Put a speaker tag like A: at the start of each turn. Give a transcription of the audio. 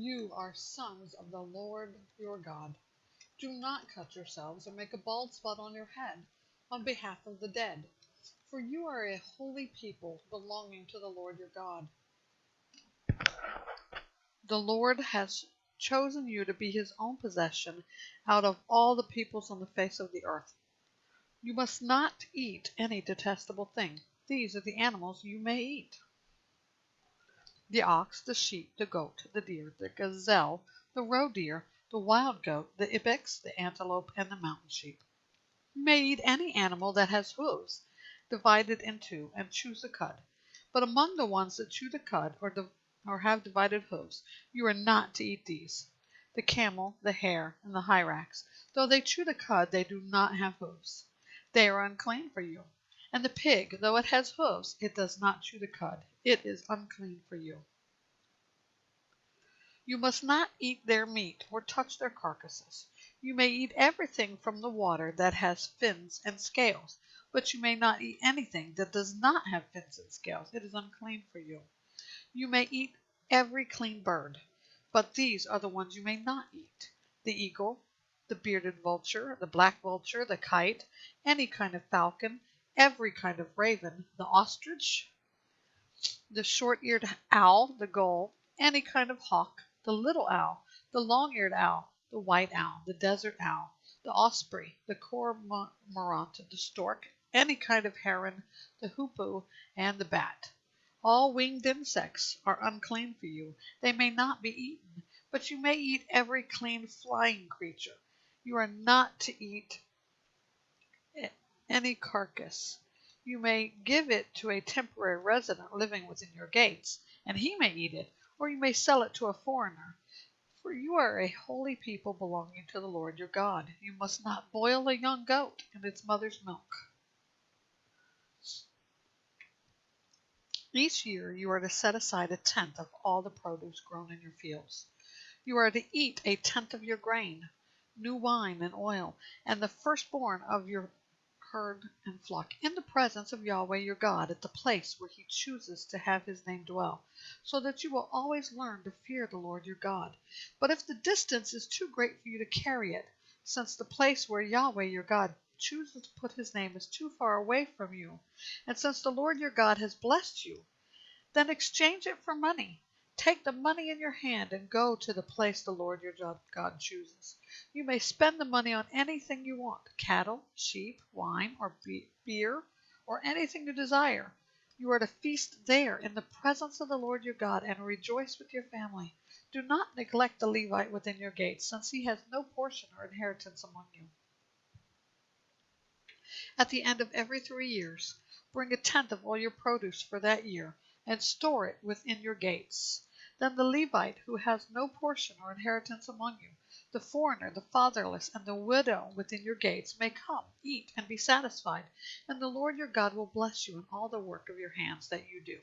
A: You are sons of the Lord your God. Do not cut yourselves or make a bald spot on your head on behalf of the dead, for you are a holy people belonging to the Lord your God. The Lord has chosen you to be his own possession out of all the peoples on the face of the earth. You must not eat any detestable thing. These are the animals you may eat: the ox, the sheep, the goat, the deer, the gazelle, the roe deer, the wild goat, the ibex, the antelope, and the mountain sheep. You may eat any animal that has hooves, divided in two, and chew the cud. But among the ones that chew the cud or have divided hooves, you are not to eat these: the camel, the hare, and the hyrax. Though they chew the cud, they do not have hooves. They are unclean for you. And the pig, though it has hooves, it does not chew the cud. It is unclean for you. You must not eat their meat or touch their carcasses. You may eat everything from the water that has fins and scales, but you may not eat anything that does not have fins and scales. It is unclean for you. You may eat every clean bird, but these are the ones you may not eat: the eagle, the bearded vulture, the black vulture, the kite, any kind of falcon, every kind of raven, the ostrich, the short-eared owl, the gull, any kind of hawk, the little owl, the long-eared owl, the white owl, the desert owl, the osprey, the cormorant, the stork, any kind of heron, the hoopoe, and the bat. All winged insects are unclean for you. They may not be eaten, but you may eat every clean flying creature. You are not to eat any carcass. You may give it to a temporary resident living within your gates, and he may eat it, or you may sell it to a foreigner. For you are a holy people belonging to the Lord your God. You must not boil a young goat in its mother's milk. Each year you are to set aside a tenth of all the produce grown in your fields. You are to eat a tenth of your grain, new wine and oil, and the firstborn of your herd and flock, in the presence of Yahweh your God, at the place where he chooses to have his name dwell, so that you will always learn to fear the Lord your God. But if the distance is too great for you to carry it, since the place where Yahweh your God chooses to put his name is too far away from you, and since the Lord your God has blessed you, then exchange it for money. Take the money in your hand and go to the place the Lord your God chooses. You may spend the money on anything you want: cattle, sheep, wine, or beer, or anything you desire. You are to feast there in the presence of the Lord your God and rejoice with your family. Do not neglect the Levite within your gates, since he has no portion or inheritance among you. At the end of every 3 years, bring a tenth of all your produce for that year, and store it within your gates. Then the Levite, who has no portion or inheritance among you, the foreigner, the fatherless, and the widow within your gates, may come, eat, and be satisfied, and the Lord your God will bless you in all the work of your hands that you do.